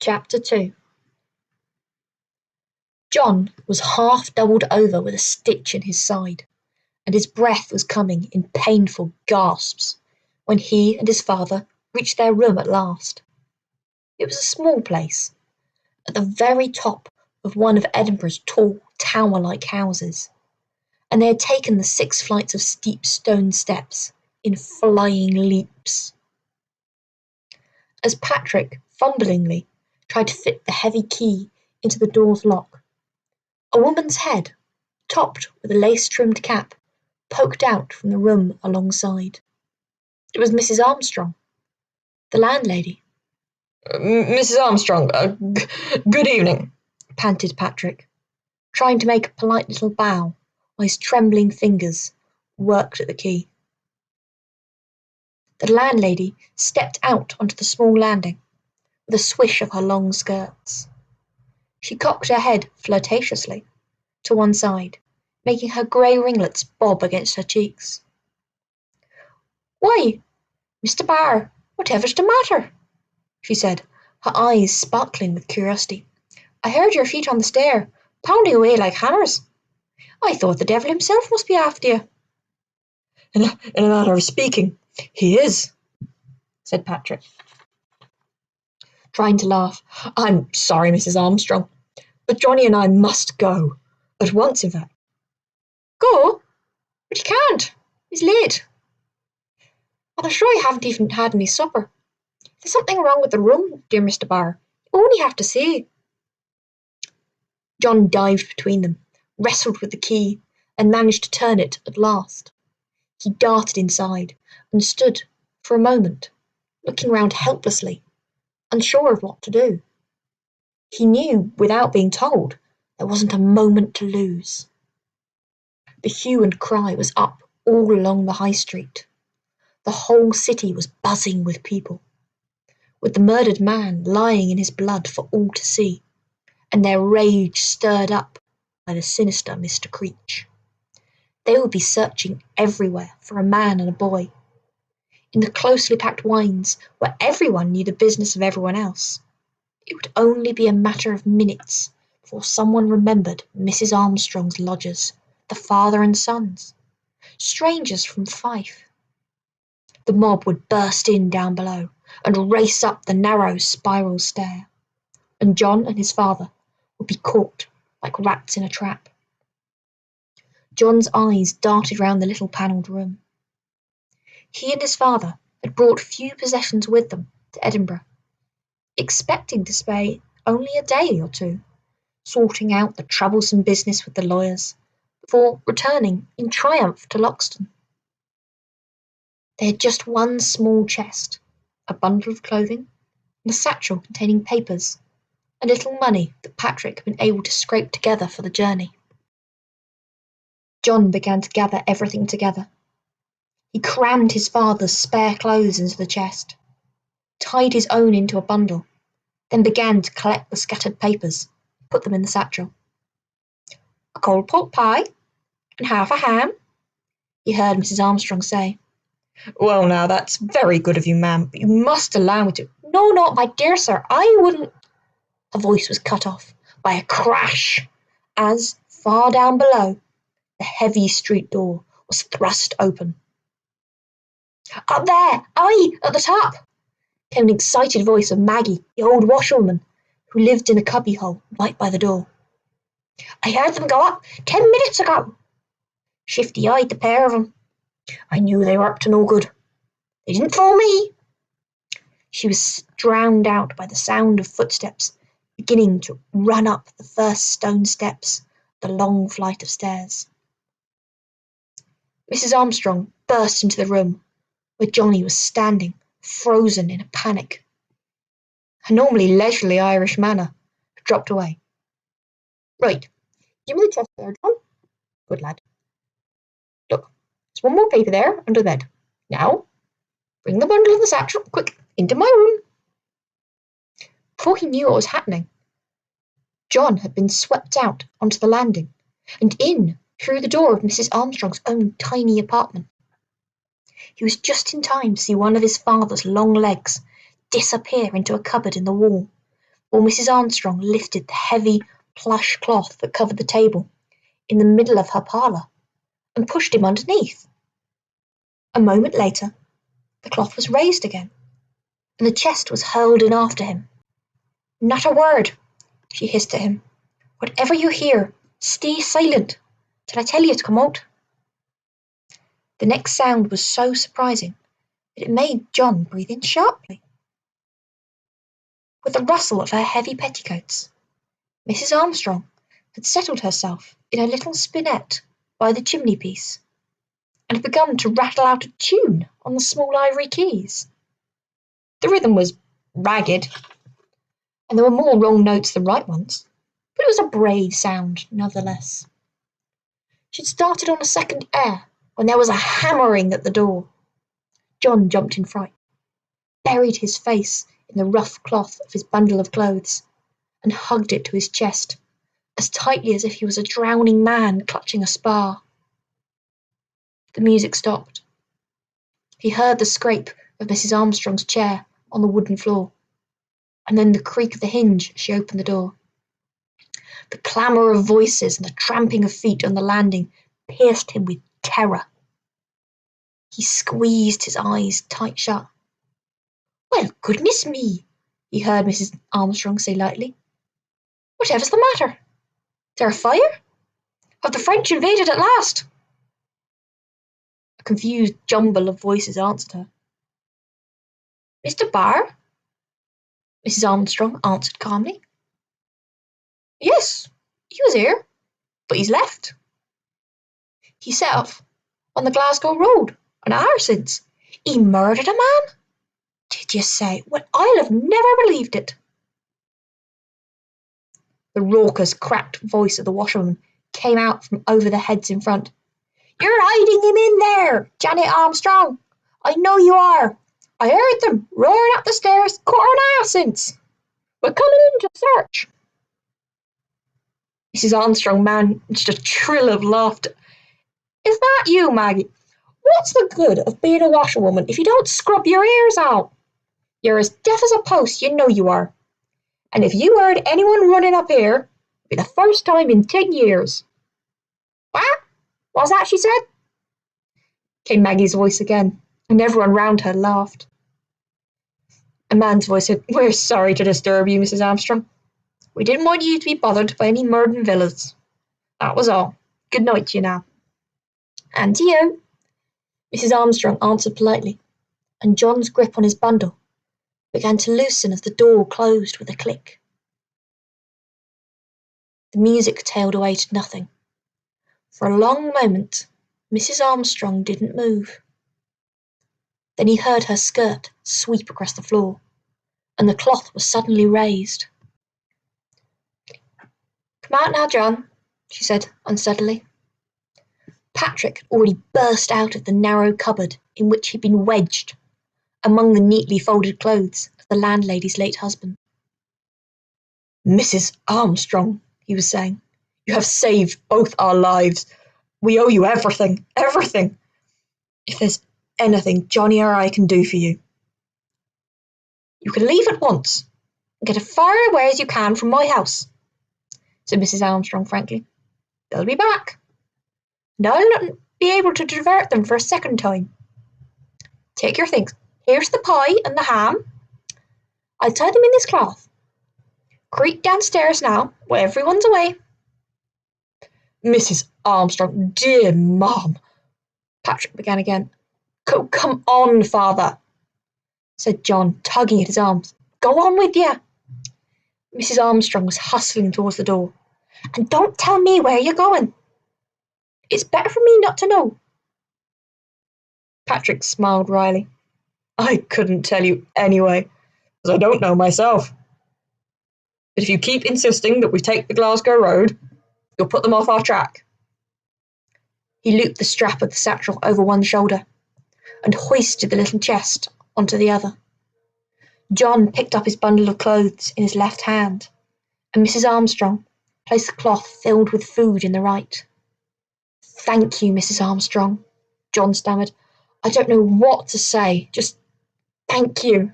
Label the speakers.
Speaker 1: Chapter 2. John was half doubled over with a stitch in his side, and his breath was coming in painful gasps when he and his father reached their room at last. It was a small place, at the very top of one of Edinburgh's tall, tower-like houses, and they had taken the 6 flights of steep stone steps in flying leaps. As Patrick fumblingly tried to fit the heavy key into the door's lock, a woman's head, topped with a lace-trimmed cap, poked out from the room alongside. It was Mrs. Armstrong, the landlady.
Speaker 2: Mrs. Armstrong, good evening,
Speaker 1: Panted Patrick, trying to make a polite little bow while his trembling fingers worked at the key. The landlady stepped out onto the small landing with a swish of her long skirts. She cocked her head flirtatiously to one side, making her grey ringlets bob against her cheeks. "Why, Mr. Barr, whatever's the matter?" she said, her eyes sparkling with curiosity. "I heard your feet on the stair, pounding away like hammers. I thought the devil himself must be after you."
Speaker 2: In a manner of speaking, he is, said Patrick, trying to laugh. "I'm sorry, Mrs. Armstrong, but Johnny and I must go. At once, in fact."
Speaker 1: "Go? But you can't. It's late. And I'm sure you haven't even had any supper. If there's something wrong with the room, dear Mr. Barr, you only have to say." John dived between them, wrestled with the key, and managed to turn it at last. He darted inside and stood for a moment, looking round helplessly, unsure of what to do. He knew, without being told, there wasn't a moment to lose. The hue and cry was up all along the high street. The whole city was buzzing with people, with the murdered man lying in his blood for all to see, and their rage stirred up by the sinister Mr. Creech. They would be searching everywhere for a man and a boy. In the closely packed wynds, where everyone knew the business of everyone else, it would only be a matter of minutes before someone remembered Mrs. Armstrong's lodgers, the father and sons, strangers from Fife. The mob would burst in down below and race up the narrow spiral stair, and John and his father would be caught like rats in a trap. John's eyes darted round the little panelled room. He and his father had brought few possessions with them to Edinburgh, expecting to stay only a day or two, sorting out the troublesome business with the lawyers, before returning in triumph to Loxton. They had just one small chest, a bundle of clothing, and a satchel containing papers, and little money that Patrick had been able to scrape together for the journey. John began to gather everything together. He crammed his father's spare clothes into the chest, tied his own into a bundle, then began to collect the scattered papers, put them in the satchel. "A cold pork pie, and half a ham," he heard Mrs. Armstrong say.
Speaker 2: "Well, now, that's very good of you, ma'am, but you must allow me to—"
Speaker 1: No, my dear sir, I wouldn't—" Her voice was cut off by a crash as, far down below, the heavy street door was thrust open. "Up there! Aye, at the top!" came an excited voice of Maggie, the old washerwoman, who lived in a cubbyhole right by the door. "I heard them go up 10 minutes ago. Shifty-eyed, the pair of 'em. I knew they were up to no good. They didn't fool me." She was drowned out by the sound of footsteps beginning to run up the first stone steps of the long flight of stairs. Mrs. Armstrong burst into the room where Johnny was standing, frozen in a panic. Her normally leisurely Irish manner had dropped away. "Right, give me the chest there, John. Good lad. Look, there's one more paper there under the bed. Now, bring the bundle in the satchel, quick, into my room." Before he knew what was happening, John had been swept out onto the landing and in through the door of Mrs. Armstrong's own tiny apartment. He was just in time to see one of his father's long legs disappear into a cupboard in the wall, while Mrs. Armstrong lifted the heavy plush cloth that covered the table in the middle of her parlour and pushed him underneath. A moment later, the cloth was raised again, and the chest was hurled in after him. "Not a word," she hissed at him. "Whatever you hear, stay silent till I tell you to come out." The next sound was so surprising that it made John breathe in sharply. With a rustle of her heavy petticoats, Mrs. Armstrong had settled herself in a little spinet by the chimney-piece, and had begun to rattle out a tune on the small ivory keys. The rhythm was ragged, and there were more wrong notes than right ones, but it was a brave sound nevertheless. She'd started on a second air when there was a hammering at the door. John jumped in fright, buried his face in the rough cloth of his bundle of clothes, and hugged it to his chest, as tightly as if he was a drowning man clutching a spar. The music stopped. He heard the scrape of Mrs. Armstrong's chair on the wooden floor, and then the creak of the hinge as she opened the door. The clamour of voices and the tramping of feet on the landing pierced him with terror. He squeezed his eyes tight shut. "Well, goodness me," he heard Mrs. Armstrong say lightly. "Whatever's the matter? Is there a fire? Have the French invaded at last?" A confused jumble of voices answered her. "Mr. Barr?" Mrs. Armstrong answered calmly. "Yes, he was here, but he's left. He set off on the Glasgow road an hour since. He murdered a man. Did you say? Well, I'll have never believed it." The raucous, cracked voice of the washerwoman came out from over the heads in front. "You're hiding him in there, Janet Armstrong. I know you are. I heard them roaring up the stairs quarter an hour since. We're coming in to search." Mrs. Armstrong managed a trill of laughter. "Is that you, Maggie? What's the good of being a washerwoman if you don't scrub your ears out? You're as deaf as a post, you know you are. And if you heard anyone running up here, it'd be the first time in 10 years. What? What's that she said?" Came Maggie's voice again, and everyone round her laughed. A man's voice said, "We're sorry to disturb you, Mrs. Armstrong. We didn't want you to be bothered by any murdering villas. That was all. Good night to you now." "And to you," Mrs. Armstrong answered politely, and John's grip on his bundle began to loosen as the door closed with a click. The music tailed away to nothing. For a long moment, Mrs. Armstrong didn't move. Then he heard her skirt sweep across the floor, and the cloth was suddenly raised. "Come out now, John," she said unsteadily. Patrick had already burst out of the narrow cupboard in which he'd been wedged among the neatly folded clothes of the landlady's late husband. "Mrs. Armstrong," he was saying, "you have saved both our lives. We owe you everything, everything. If there's anything Johnny or I can do for you." "You can leave at once and get as far away as you can from my house," said Mrs. Armstrong frankly. "They'll be back, and I'll not be able to divert them for a second time. Take your things. Here's the pie and the ham. I'll tie them in this cloth. Creep downstairs now, while everyone's away." "Mrs. Armstrong, dear Mom," Patrick began again. Come on, Father," said John, tugging at his arms. "Go on with you." Mrs. Armstrong was hustling towards the door. "And don't tell me where you're going. It's better for me not to know." Patrick smiled wryly. "I couldn't tell you anyway, because I don't know myself. But if you keep insisting that we take the Glasgow road, you'll put them off our track." He looped the strap of the satchel over one shoulder and hoisted the little chest onto the other. John picked up his bundle of clothes in his left hand, and Mrs. Armstrong placed the cloth filled with food in the right. "Thank you, Mrs. Armstrong," John stammered. "I don't know what to say. Just thank you."